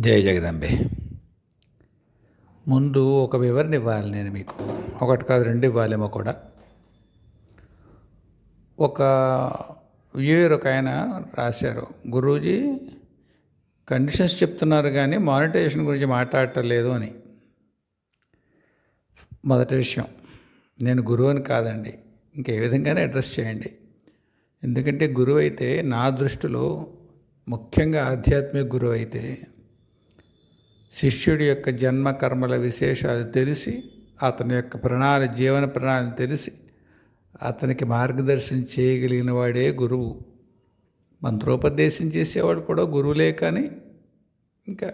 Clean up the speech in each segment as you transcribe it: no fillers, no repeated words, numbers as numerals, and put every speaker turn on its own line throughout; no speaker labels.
జై జగదంబే. ముందు ఒక వివరణ ఇవ్వాలి నేను మీకు. ఒకటి కాదు, రెండు ఇవ్వాలేమో కూడా. ఒక వ్యూయర్ ఒక ఆయన రాశారు, గురూజీ కండిషన్స్ చెప్తున్నారు కానీ మానిటైజేషన్ గురించి మాట్లాడటం లేదు అని. మొదటి విషయం, నేను గురువు అని కాదండి, ఇంకే విధంగానే అడ్రస్ చేయండి. ఎందుకంటే గురువు అయితే నా దృష్టిలో, ముఖ్యంగా ఆధ్యాత్మిక గురువు అయితే, శిష్యుడి యొక్క జన్మ కర్మల విశేషాలు తెలిసి, అతని యొక్క జీవన ప్రణాళిక తెలిసి అతనికి మార్గదర్శనం చేయగలిగిన వాడే గురువు. మంత్రోపదేశం చేసేవాడు కూడా గురువులే, కానీ ఇంకా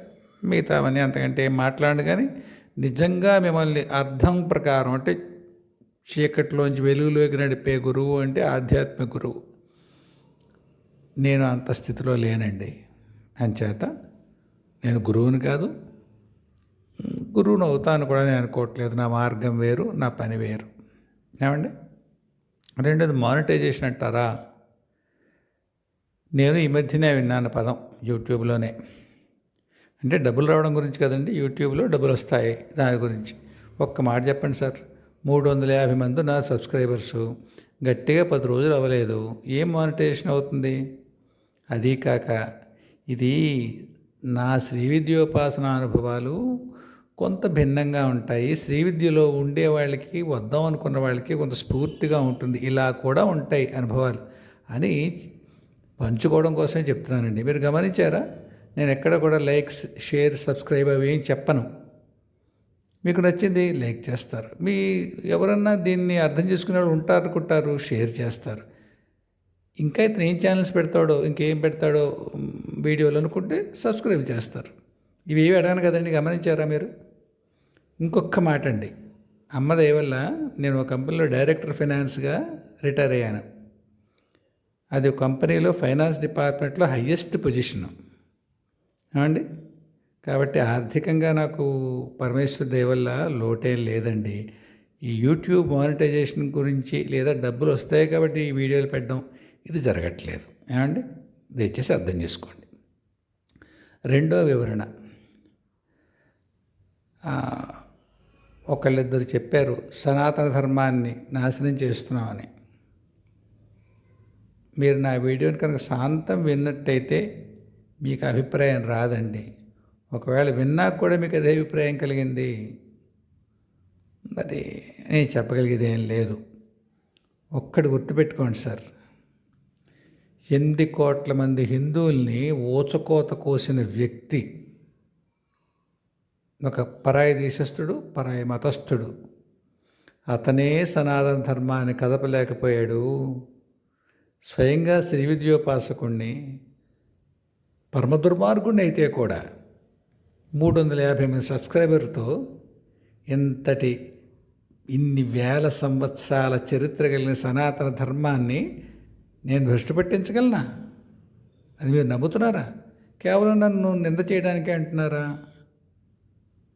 మిగతావన్నీ అంతకంటే ఏం మాట్లాడు. కానీ నిజంగా మిమ్మల్ని అర్థం ప్రకారం, అంటే చీకట్లోంచి వెలుగులోకి నడిపే గురువు అంటే ఆధ్యాత్మిక గురువు. నేను అంత స్థితిలో లేనండి. అంచేత నేను గురువుని కాదు, గురువుని అవుతాను కూడా నేను అనుకోవట్లేదు. నా మార్గం వేరు, నా పని వేరు. ఏమండి? రెండోది, మానిటైజేషన్ అంటారా? నేను ఈ మధ్యనే విన్నాను పదం యూట్యూబ్లోనే. అంటే డబ్బులు రావడం గురించి కదండి, యూట్యూబ్లో డబ్బులు వస్తాయి దాని గురించి. ఒక్క మాట చెప్పండి సార్. 350 మంది నా సబ్స్క్రైబర్సు, గట్టిగా 10 రోజులు అవ్వలేదు, ఏం మానిటైజేషన్ అవుతుంది? అదీ కాక ఇది నా శ్రీ విద్యోపాసన అనుభవాలు కొంత భిన్నంగా ఉంటాయి. శ్రీ విద్యలో ఉండే వాళ్ళకి, వద్దాం అనుకున్న వాళ్ళకి కొంత స్ఫూర్తిగా ఉంటుంది. ఇలా కూడా ఉంటాయి అనుభవాలు అని పంచుకోవడం కోసమే చెప్తున్నానండి. మీరు గమనించారా? నేను ఎక్కడ కూడా లైక్స్, షేర్, సబ్స్క్రైబ్ అవి ఏం చెప్పను. మీకు నచ్చింది లైక్ చేస్తారు, మీ ఎవరన్నా దీన్ని అర్థం చేసుకునే వాళ్ళు ఉంటారు అనుకుంటారు, షేర్ చేస్తారు. ఇంకా ఇతను ఏం ఛానల్స్ పెడతాడో, ఇంకేం పెడతాడో వీడియోలు అనుకుంటే సబ్స్క్రైబ్ చేస్తారు. ఇవి ఏవి అడగాను కదండి. గమనించారా మీరు? ఇంకొక మాట అండి, అమ్మ దయ వల్ల నేను ఒక కంపెనీలో డైరెక్టర్ ఫైనాన్స్గా రిటైర్ అయ్యాను. అది ఒక కంపెనీలో ఫైనాన్స్ డిపార్ట్మెంట్లో హయ్యెస్ట్ పొజిషను అండి. కాబట్టి ఆర్థికంగా నాకు పరమేశ్వర దయ వల్ల లోటేం లేదండి. ఈ యూట్యూబ్ మానిటైజేషన్ గురించి లేదా డబ్బులు వస్తాయి కాబట్టి ఈ వీడియోలు పెట్టడం ఇది జరగట్లేదు. ఏమండి? దయచేసి అర్థం చేసుకోండి. రెండో వివరణ, ఒకళ్ళిద్దరు చెప్పారు సనాతన ధర్మాన్ని నాశనం చేస్తున్నామని. మీరు నా వీడియోని కనుక శాంతం విన్నట్టయితే మీకు అభిప్రాయం రాదండి. ఒకవేళ విన్నా కూడా మీకు అదే అభిప్రాయం కలిగింది, మరి నేను చెప్పగలిగేది ఏం లేదు. ఒక్కటి గుర్తుపెట్టుకోండి సార్, 8 కోట్ల మంది హిందువుల్ని ఊచకోత కోసిన వ్యక్తి, ఒక పరాయి దేశస్థుడు, పరాయి మతస్థుడు, అతనే సనాతన ధర్మాన్ని కదపలేకపోయాడు. స్వయంగా శ్రీ విద్యోపాసకుణ్ణి, పరమ దుర్మార్గుణ్ణి అయితే కూడా 350 మంది సబ్స్క్రైబర్తో ఇన్ని వేల సంవత్సరాల చరిత్ర కలిగిన సనాతన ధర్మాన్ని నేను దృష్టి పట్టించగలనా? అది మీరు నమ్ముతున్నారా? కేవలం నన్ను నింద చేయడానికే అంటున్నారా?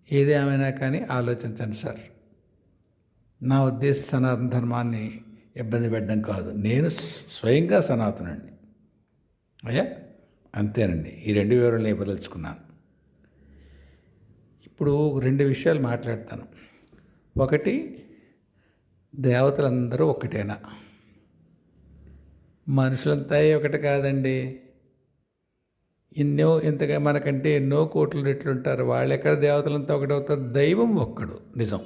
ఏదేమైనా కానీ ఆలోచించండి సార్. నా ఉద్దేశం సనాతన ధర్మాన్ని ఇబ్బంది పెట్టడం కాదు. నేను స్వయంగా సనాతనండి అయ్యా, అంతేనండి. ఈ 2 వివరాలు ఇవ్వదలుచుకున్నాను. ఇప్పుడు 2 విషయాలు మాట్లాడతాను. ఒకటి, దేవతలందరూ ఒక్కటేనా? మనుషులంతా ఒకటి కాదండి. ఇంతగా మనకంటే ఎన్నో కోట్ల రెట్లు ఉంటారు. వాళ్ళు ఎక్కడ దేవతలంతా ఒకటవుతారు? దైవం ఒక్కడు నిజం.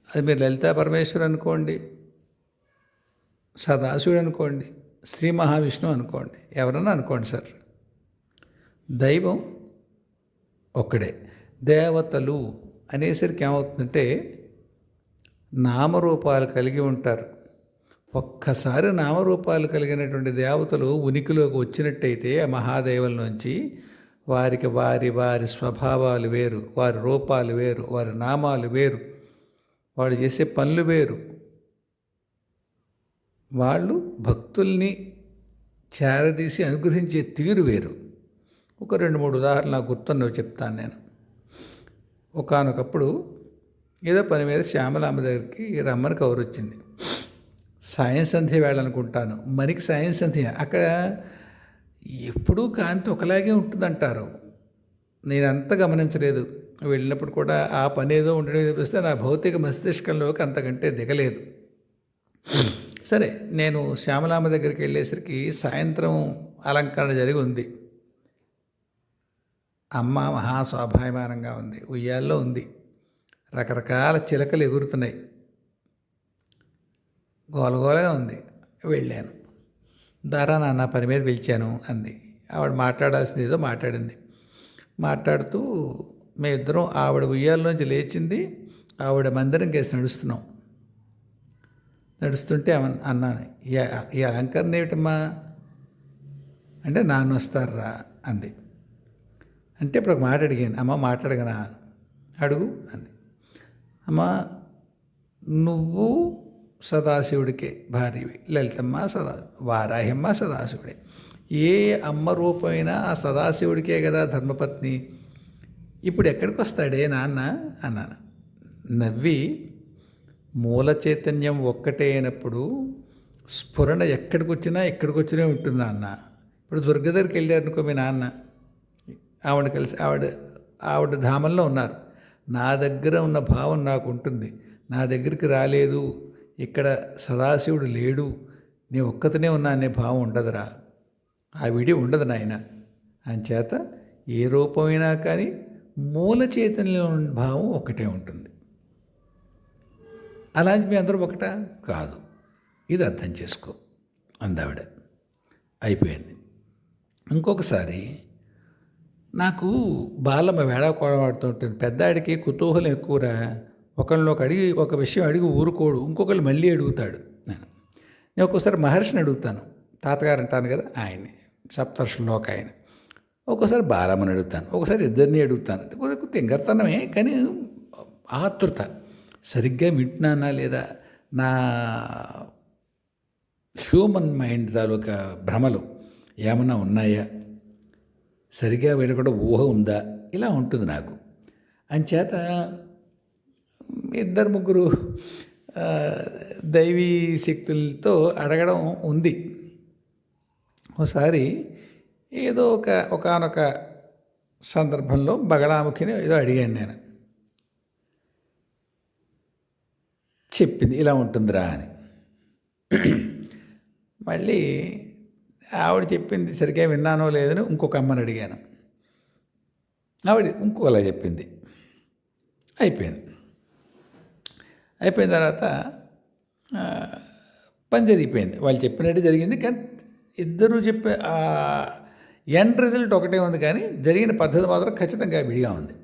అది మీరు లలితా పరమేశ్వరు అనుకోండి, సదాశివుడు అనుకోండి, శ్రీ మహావిష్ణువు అనుకోండి, ఎవరన్నా అనుకోండి సార్, దైవం ఒక్కడే. దేవతలు అనేసరికి ఏమవుతుందంటే నామరూపాలు కలిగి ఉంటారు. ఒక్కసారి నామరూపాలు కలిగినటువంటి దేవతలు ఉనికిలోకి వచ్చినట్టయితే ఆ మహాదేవుల నుంచి వారికి వారి వారి స్వభావాలు వేరు, వారి రూపాలు వేరు, వారి నామాలు వేరు, వాళ్ళు చేసే పనులు వేరు. వాళ్ళు భక్తుల్ని చేరదీసి అనుగ్రహించే తీరు వేరు. ఒక 2-3 ఉదాహరణలు నాకు గుర్తున్నవి చెప్తాను నేను. ఒకానొకప్పుడు ఏదో పని మీద శ్యామలాంబ దగ్గరికి రమ్మని కబురు వచ్చింది. సాయం సంధ్య వేళ అనుకుంటాను, మనకి సాయం సంధ్య. అక్కడ ఎప్పుడూ కాంతి ఒకలాగే ఉంటుందంటారు. నేనంత గమనించలేదు. వెళ్ళినప్పుడు కూడా ఆ పనేదో ఉండడం తప్పిస్తే నా భౌతిక మస్తిష్కంలోకి అంతకంటే దిగలేదు. సరే, నేను శ్యామలాంబ దగ్గరికి వెళ్ళేసరికి సాయంత్రం అలంకరణ జరిగి ఉంది. అమ్మ మహా స్వాభాయమానంగా ఉంది. ఉయ్యాల్లో ఉంది. రకరకాల చిలకలు ఎగురుతున్నాయి. గోలగోలగా ఉంది. వెళ్ళాను. దారా నాన్న పని మీద పిలిచాను అంది. ఆవిడ మాట్లాడాల్సింది ఏదో మాట్లాడింది. మాట్లాడుతూ మేమిద్దరం ఆవిడ ఉయ్యాల్లోంచి లేచింది. ఆవిడ మందిరం కేసి నడుస్తున్నాం. నడుస్తుంటే అన్నాను, ఈ అలంకరణ ఏమిటమ్మా అంటే, నాన్న వస్తారా అంది. అంటే ఇప్పుడు ఒక మాట అడిగాను. అమ్మ మాట్లాడగనా? అడుగు అంది. అమ్మ, నువ్వు సదాశివుడికే భార్యవి. లలితమ్మ వారాహ్యమ్మ సదాశివుడే. ఏ అమ్మ రూపమైనా ఆ సదాశివుడికే కదా ధర్మపత్ని. ఇప్పుడు ఎక్కడికి వస్తాడే నాన్న అన్నాను. నవ్వి, మూల చైతన్యం ఒక్కటే అయినప్పుడు స్ఫురణ ఎక్కడికి వచ్చినా ఉంటుంది నాన్న. ఇప్పుడు దుర్గ దగ్గరికి వెళ్ళారనుకో మీ నాన్న, ఆవిడ కలిసి ఆవిడ ధామంలో ఉన్నారు. నా దగ్గర ఉన్న భావం నాకు ఉంటుంది. నా దగ్గరికి రాలేదు, ఇక్కడ సదాశివుడు లేడు, నేను ఒక్కతనే ఉన్నా అనే భావం ఉండదురా. ఆ విడి ఉండదు నాయన. అంచేత ఏ రూపమైనా కానీ మూల చైతన్యంలో ఉన్న భావం ఒక్కటే ఉంటుంది. అలాంటి మీ అందరూ ఒకటా? కాదు. ఇది అర్థం చేసుకో అందావిడ. అయిపోయింది. ఇంకొకసారి నాకు బాలమ్మ వేళాకోళమాడుతూ ఉంటుంది. పెద్దాడికి కుతూహలం ఎక్కువరా. ఒకళ్ళని అడిగి ఒక విషయం అడిగి ఊరుకోడు, ఇంకొకళ్ళు మళ్ళీ అడుగుతాడు. నేను ఒక్కోసారి మహర్షిని అడుగుతాను, తాతగారు అంటాను కదా ఆయన్ని, సప్తర్షుల్లో ఒక ఆయన. ఒక్కోసారి బాలమ్మని అడుగుతాను, ఒకసారి ఇద్దరిని అడుగుతాను. కొద్దిగా తింగర్తనమే, కానీ ఆతృత. సరిగ్గా వింటున్నానా లేదా, నా హ్యూమన్ మైండ్ తాలూకా భ్రమలు ఏమన్నా ఉన్నాయా, సరిగ్గా కూడా ఊహ ఉందా, ఇలా ఉంటుంది నాకు. అంచేత ఇద్దరు ముగ్గురు దైవీ శక్తులతో అడగడం ఉంది. ఒకసారి ఏదో ఒకానొక సందర్భంలో బగళాముఖిని ఏదో అడిగాను నేను. చెప్పింది ఇలా ఉంటుందిరా అని. మళ్ళీ ఆవిడ చెప్పింది సరిగ్గా విన్నానో లేదని ఇంకొక అమ్మని అడిగాను. ఆవిడ ఇంకోలా చెప్పింది. అయిపోయిన తర్వాత పని జరిగిపోయింది. వాళ్ళు చెప్పినట్టు జరిగింది. కానీ ఇద్దరు చెప్పే ఎండ్ రిజల్ట్ ఒకటే ఉంది, కానీ జరిగిన పద్ధతి మాత్రం ఖచ్చితంగా విడిగా ఉంది.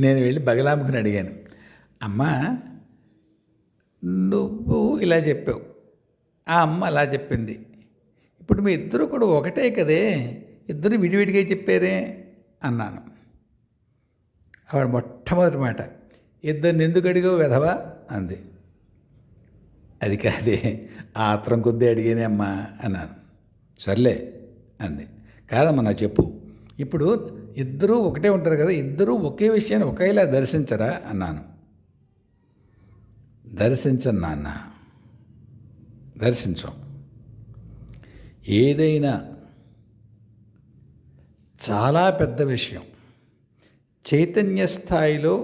నేను వెళ్ళి బగలాముఖిని అడిగాను, అమ్మా నువ్వు ఇలా చెప్పావు, ఆ అమ్మ అలా చెప్పింది, ఇప్పుడు మీ ఇద్దరు కూడా ఒకటే కదే, ఇద్దరు విడివిడిగా చెప్పారే అన్నాను. ఆవిడ మొట్టమొదటి మాట, ఇద్దరిని ఎందుకు అడిగావు వెధవా అంది. అది కాదే, ఆత్రం కొద్దీ అడిగానే అమ్మా అన్నాను. సర్లే అంది. కాదమ్మా నా చెప్పు, ఇప్పుడు ఇద్దరూ ఒకటే ఉంటారు కదా, ఇద్దరూ ఒకే విషయాన్ని ఒకేలా దర్శించరా అన్నాను. దర్శించను నాన్న, దర్శించం. ఏదైనా చాలా పెద్ద విషయం చైతన్య స్థాయిలో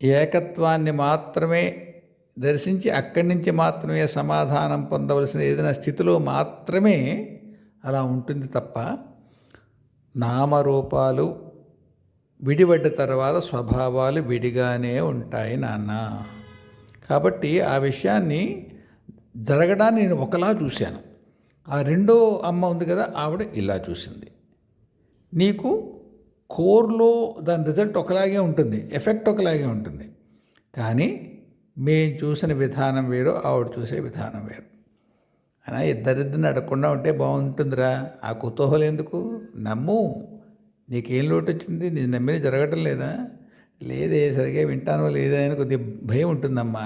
ఏకత్వాన్ని మాత్రమే దర్శించి అక్కడి నుంచి మాత్రమే సమాధానం పొందవలసిన ఏదైనా స్థితిలో మాత్రమే అలా ఉంటుంది తప్ప, నామరూపాలు విడిపడ్డ తర్వాత స్వభావాలు విడిగానే ఉంటాయి నాన్న. కాబట్టి ఆ విషయాన్ని జరగడాన్ని నేను ఒకలా చూశాను. ఆ రెండో అమ్మ ఉంది కదా, ఆవిడ ఇలా చూసింది. నీకు కోర్లో దాని రిజల్ట్ ఒకలాగే ఉంటుంది, ఎఫెక్ట్ ఒకలాగే ఉంటుంది, కానీ మేము చూసిన విధానం వేరు, ఆవిడ చూసే విధానం వేరు. అయినా ఇద్దరిద్దరిని అడగకుండా ఉంటే బాగుంటుందిరా. ఆ కుతూహలం ఎందుకు? నమ్ము. నీకేం లోటు వచ్చింది? నేను నమ్మిన జరగటం లేదా? లేదే, సరిగా వింటానో లేదా అని కొద్దిగా భయం ఉంటుందమ్మా.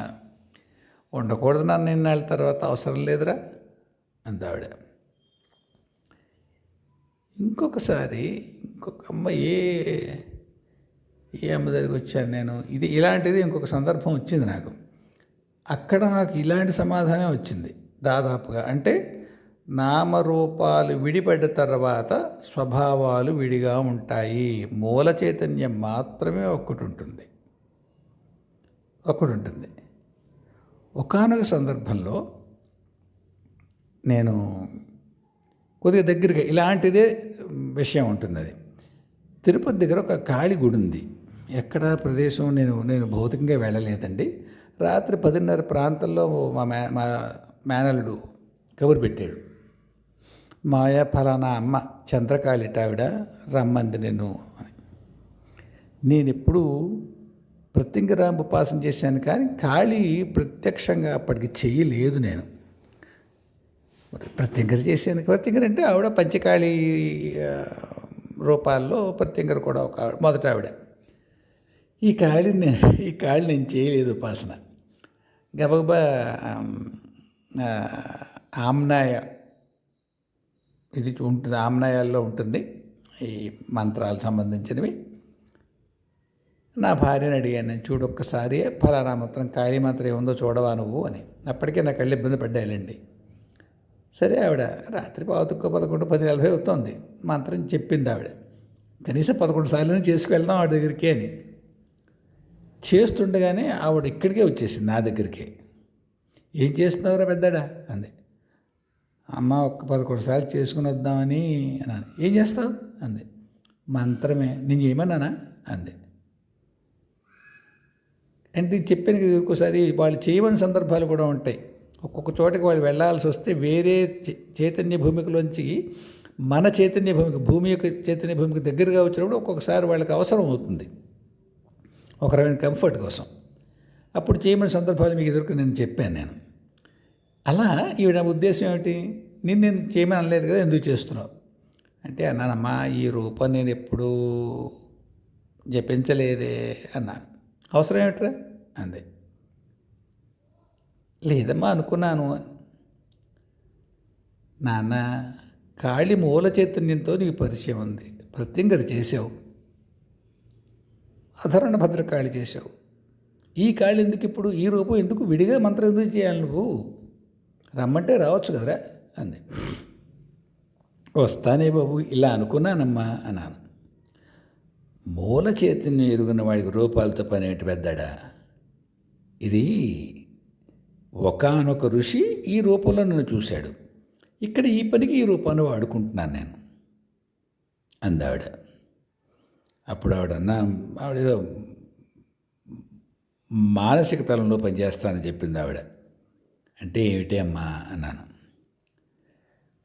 ఉండకూడదు నన్ను ఇన్నాళ్ళ తర్వాత, అవసరం లేదురా అందావిడ. ఇంకొకసారి ఇంకొక అమ్మ ఏ అమ్మ దగ్గరికి వచ్చాను నేను, ఇలాంటిది ఇంకొక సందర్భం వచ్చింది నాకు. అక్కడ నాకు ఇలాంటి సమాధానం వచ్చింది. దాదాపుగా. అంటే నామరూపాలు విడిపడ్డ తర్వాత స్వభావాలు విడిగా ఉంటాయి. మూల చైతన్యం మాత్రమే ఒక్కటి ఉంటుంది. ఒకానొక సందర్భంలో నేను కొద్దిగా దగ్గరగా ఇలాంటిదే విషయం ఉంటుంది. అది తిరుపతి దగ్గర ఒక కాళీ గుడి ఉంది. ఎక్కడ ప్రదేశం నేను భౌతికంగా వెళ్ళలేదండి. రాత్రి 10:30 ప్రాంతంలో మా మేనల్లుడు కబురు పెట్టాడు. మాయ ఫలానా అమ్మ చంద్రకాళిట ఆవిడ రమ్మంది నిన్ను అని. నేను ఎప్పుడు ప్రత్యంగరాంబు ఉపాసన చేశాను, కానీ కాళీ ప్రత్యక్షంగా అప్పటికి చెయ్యలేదు. నేను ప్రత్యంగర చేశాను. ప్రత్యంగర అంటే ఆవిడ పంచకాళీ రూపాల్లో ప్రత్యంగర కూడా ఒక మొదట ఆవిడ. ఈ కాళీ నేను చేయలేదు ఉపాసన. గబగబా ఆమ్నాయ ఇది ఉంటుంది, ఆమ్నాయాల్లో ఉంటుంది ఈ మంత్రాలు సంబంధించినవి. నా భార్యని అడిగాను, నేను చూడొక్కసారి ఫలానా మంత్రం కాళీ మంత్రం ఏముందో చూడవా నువ్వు అని. అప్పటికే నా కళ్ళు ఇబ్బంది పడ్డాయిలేండి. సరే, ఆవిడ రాత్రి 11, 10:40 అవుతుంది. మంత్రం చెప్పింది ఆవిడ. కనీసం 11 సార్లు చేసుకువెళ్దాం ఆవిడ దగ్గరికి అని. చేస్తుండగానే ఆవిడ ఇక్కడికే వచ్చేసింది, నా దగ్గరికి. ఏం చేస్తున్నావురా పెద్దడా అంది. అమ్మ ఒక్క 11 సార్లు చేసుకుని వద్దామని అన్నాను. ఏం చేస్తావు అంది. మంత్రమే. నేను చేయమన్నానా అంది. అంటే చెప్పాను కదా, ఒక్కోసారి వాళ్ళు చేయమని సందర్భాలు కూడా ఉంటాయి. ఒక్కొక్క చోటకి వాళ్ళు వెళ్ళాల్సి వస్తే వేరే చైతన్య భూమికలోంచి మన చైతన్య భూమి యొక్క చైతన్య భూమికి దగ్గరగా వచ్చినప్పుడు ఒక్కొక్కసారి వాళ్ళకి అవసరం అవుతుంది ఒక రకమైన కంఫర్ట్ కోసం. అప్పుడు చేయమని సందర్భాలు మీకు ఎదురుకు నేను చెప్పాను. అలా ఈవిడ ఉద్దేశం ఏమిటి, నేను చేయమని అనలేదు కదా, ఎందుకు చేస్తున్నావు అంటే, అన్నానమ్మా ఈ రూపం నేను ఎప్పుడూ జపించలేదే అన్నాను. అవసరం ఏమిట్రా అంది. లేదమ్మా అనుకున్నాను. నాన్న, కాళీ మూల చైతన్యంతో నీకు పరిచయం ఉంది, ప్రత్యంగర చేసావు, అధరణ భద్రకాళి చేసావు. ఈ కాళీ ఎందుకు ఇప్పుడు, ఈ రూపం ఎందుకు, విడిగా మంత్రం ఎందుకు చేయాలి, నువ్వు రమ్మంటే రావచ్చు కదరా అంది. వస్తానే బాబు, ఇలా అనుకున్నానమ్మా అన్నాను. మూల చైతన్యం ఎరుగున్న వాడికి రూపాలతో పనేటి పెద్దాడా. ఇది ఒకానొక ఋషి ఈ రూపంలో నన్ను చూశాడు, ఇక్కడ ఈ పనికి ఈ రూపాన్ని వాడుకుంటున్నాను నేను అందావిడ. అప్పుడు ఆవిడేదో మానసిక తలంలో పనిచేస్తానని చెప్పింది ఆవిడ. అంటే ఏమిటి అమ్మా అన్నాను.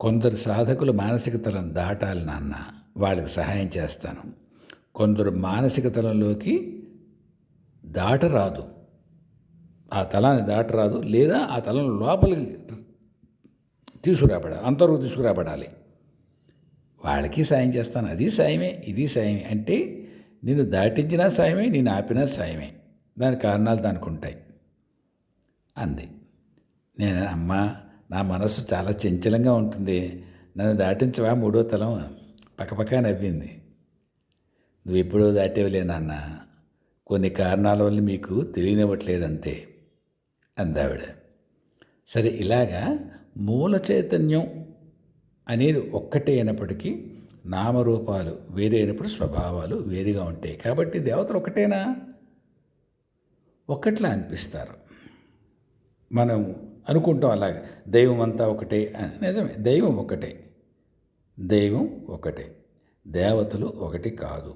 కొందరు సాధకులు మానసిక తలం దాటాలి నాన్న, వాళ్ళకి సహాయం చేస్తాను. కొందరు మానసిక తలంలోకి దాటరాదు, ఆ తలాన్ని దాటరాదు, లేదా ఆ తలం లోపలికి తీసుకురాబడాలి. వాళ్ళకి సాయం చేస్తాను. అది సాయమే, ఇది సాయమే. అంటే నేను దాటించినా సాయమే, నేను ఆపినా సాయమే. దాని కారణాలు దానికి ఉంటాయి అంది. నేను, అమ్మా నా మనసు చాలా చంచలంగా ఉంటుంది, నన్ను దాటించవా మూడో తలం పక్కపక్క నవ్వింది. నువ్వు ఎప్పుడో దాటేవలే నాన్న, కొన్ని కారణాల వల్ల మీకు తెలియనివ్వట్లేదంతే అందావిడ. సరే, ఇలాగా మూల చైతన్యం అనేది ఒక్కటే అయినప్పటికీ నామరూపాలు వేరే అయినప్పుడు స్వభావాలు వేరుగా ఉంటాయి. కాబట్టి దేవతలు ఒకటేనా, ఒక్కట్లా అనిపిస్తారు. మనం అనుకుంటాం అలాగే దైవం అంతా ఒకటే. నిజమే, దైవం ఒకటే, దేవతలు ఒకటి కాదు.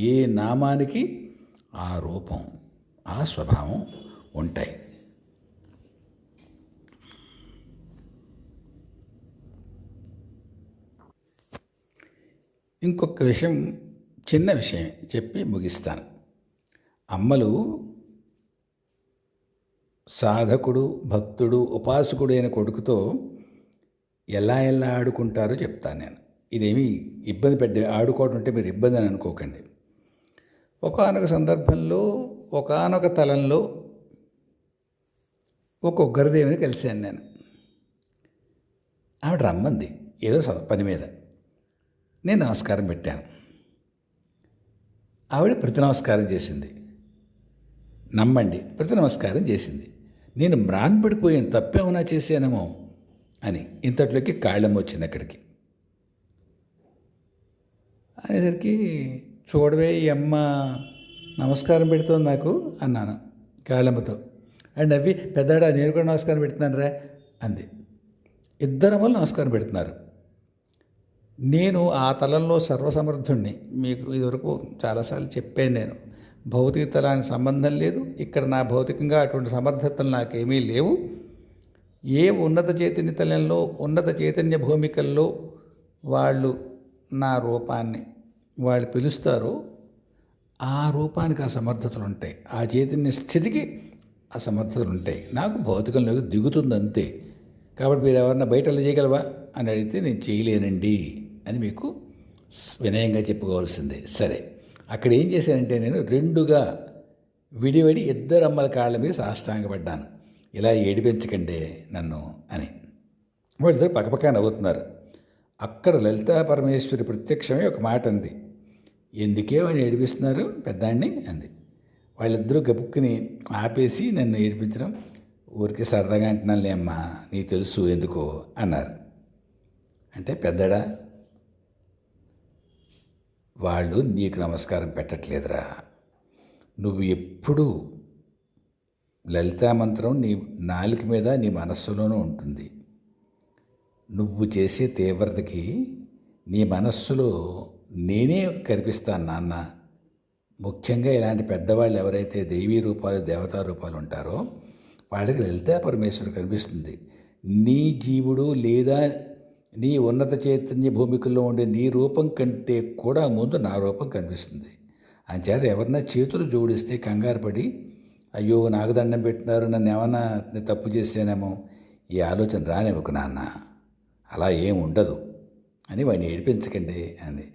ఏ నామానికి ఆ రూపం, ఆ స్వభావం ఉంటాయి. ఇంకొక విషయం, చిన్న విషయం చెప్పి ముగిస్తాను. అమ్మలు సాధకుడు, భక్తుడు, ఉపాసకుడు అయిన కొడుకుతో ఎలా ఆడుకుంటారో చెప్తాను నేను. ఇదేమీ ఇబ్బంది ఆడుకోవడం అంటే మీరు ఇబ్బంది అని అనుకోకండి. ఒకానొక సందర్భంలో, ఒకానొక తలంలో ఒక ఉగ్రదేవిని కలిశాను నేను. ఆవిడ రమ్మంది ఏదో పని మీద. నేను నమస్కారం పెట్టాను. ఆవిడ ప్రతి నమస్కారం చేసింది. నమ్మండి, ప్రతి నమస్కారం చేసింది.
నేను మ్రాన్పడిపోయాను, తప్పేమన్నా చేశానేమో అని. ఇంతట్లోకి కాళ్ళమ్మ వచ్చింది అక్కడికి.
అనేసరికి చూడవే ఈ అమ్మ నమస్కారం పెడుతుంది నాకు అన్నాను కాళ్ళమ్మతో. అండ్ నవ్వి పెద్దాడా నేను కూడా నమస్కారం పెడుతున్నాను రా అంది. ఇద్దరమ్మలు నమస్కారం పెడుతున్నారు. నేను ఆ తలంలో సర్వసమర్థుణ్ణి. మీకు ఇదివరకు చాలాసార్లు చెప్పాను నేను. భౌతిక తలానికి సంబంధం లేదు. ఇక్కడ నా భౌతికంగా అటువంటి సమర్థతలు నాకేమీ లేవు. ఏ ఉన్నత చైతన్య తలంలో ఉన్నత చైతన్య భూమికల్లో వాళ్ళు నా రూపాన్ని వాళ్ళు పిలుస్తారో ఆ రూపానికి ఆ సమర్థతలు ఉంటాయి. ఆ చైతన్య స్థితికి ఆ సమర్థతలు ఉంటాయి. నాకు భౌతికంలోకి దిగుతుంది అంతే. కాబట్టి మీరు ఎవరన్నా బయట చేయగలవా అని అడిగితే నేను చేయలేనండి అని మీకు వినయంగా చెప్పుకోవాల్సిందే. సరే, అక్కడ ఏం చేశానంటే నేను రెండుగా విడివడి ఇద్దరు అమ్మల కాళ్ళ మీద సాష్టాంగపడ్డాను. ఇలా ఏడిపించకండి నన్ను అని. వాళ్ళిద్దరు పక్కపక్క నవ్వుతున్నారు. అక్కడ లలితా పరమేశ్వరి ప్రత్యక్షమే ఒక మాట అంది. ఎందుకే వాడిని ఏడిపిస్తున్నారు పెద్దాన్ని అంది. వాళ్ళిద్దరూ గబుక్కుని ఆపేసి నన్ను ఏడిపించడం, ఊరికే సరదాగా అంటున్నానులే అమ్మా, నీకు తెలుసు ఎందుకో అన్నారు. అంటే పెద్దడా, వాళ్ళు నీకు నమస్కారం పెట్టట్లేదురా. నువ్వు ఎప్పుడూ లలితా మంత్రం నీ నాలుక మీద నీ మనస్సులోనూ ఉంటుంది. నువ్వు చేసే తీవ్రతకి నీ మనస్సులో నేనే కనిపిస్తాను నాన్న. ముఖ్యంగా ఇలాంటి పెద్దవాళ్ళు ఎవరైతే దైవీ రూపాలు దేవతా రూపాలు ఉంటారో వాళ్ళకి లలితా పరమేశ్వరుడు కనిపిస్తుంది. నీ జీవుడు లేదా నీ ఉన్నత చైతన్య భూమికల్లో ఉండే నీ రూపం కంటే కూడా ముందు నా రూపం కనిపిస్తుంది. అంచేత ఎవరన్నా చేతులు జోడిస్తే కంగారు పడి అయ్యో నాకు దండం పెట్టినారు, నన్ను ఏమన్నా తప్పు చేశానేమో, ఈ ఆలోచన రానివ్వకు నాన్న, అలా ఏం ఉండదు అని వాడిని ఏడిపించకండి అంది.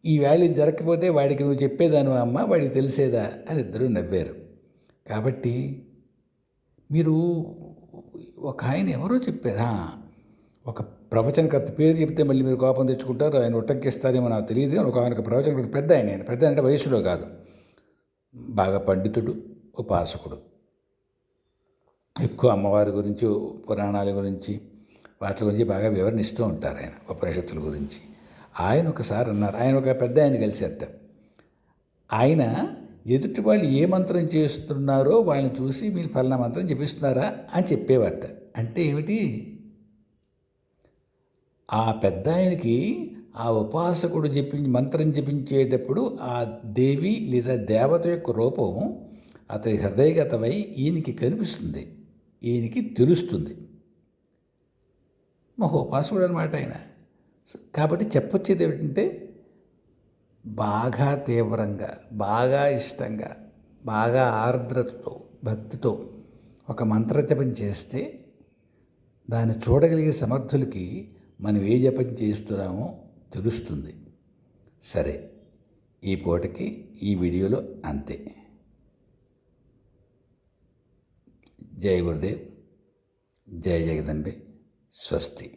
ఈ వేళ ఇది జరగకపోతే వాడికి నువ్వు చెప్పేదాను అమ్మ, వాడికి తెలిసేదా అని ఇద్దరూ నవ్వారు. కాబట్టి మీరు ఒక ఆయన ఎవరో చెప్పారా, ఒక ప్రవచనకర్త పేరు చెప్తే మళ్ళీ మీరు కోపం తెచ్చుకుంటారు, ఆయన ఉట్టంకిస్తారేమో నాకు తెలియదు. ఒక ప్రవచనకర్త పెద్ద ఆయన పెద్ద అంటే వయసులో కాదు, బాగా పండితుడు, ఉపాసకుడు, ఎక్కువ అమ్మవారి గురించి పురాణాల గురించి వాటి గురించి బాగా వివరణిస్తూ ఉంటారు ఆయన, ఉపనిషత్తుల గురించి. ఆయన ఒకసారి అన్నారు, ఆయన ఒక పెద్ద ఆయన కలిసేట, ఆయన ఎదుటి వాళ్ళు ఏ మంత్రం చేస్తున్నారో వాళ్ళని చూసి మీరు ఫలానా మంత్రం జపిస్తున్నారా అని చెప్పేవారట. అంటే ఏమిటి, ఆ పెద్ద ఆయనకి ఆ ఉపాసకుడు మంత్రం జపించేటప్పుడు ఆ దేవి లేదా దేవత యొక్క రూపం అతని హృదయగతమై ఈయనకి కనిపిస్తుంది, ఈయనకి తెలుస్తుంది. మహోపాసకుడు అనమాట ఆయన. కాబట్టి చెప్పొచ్చేది ఏమిటంటే, బాగా తీవ్రంగా, బాగా ఇష్టంగా, బాగా ఆర్ద్రతతో, భక్తితో ఒక మంత్రజపం చేస్తే దాన్ని చూడగలిగే సమర్థులకి మనం ఏ జపం చేస్తున్నామో తెలుస్తుంది. సరే, ఈ పూటకి ఈ వీడియోలో అంతే. జై గురుదేవ్, జై జగదంబే, స్వస్తి.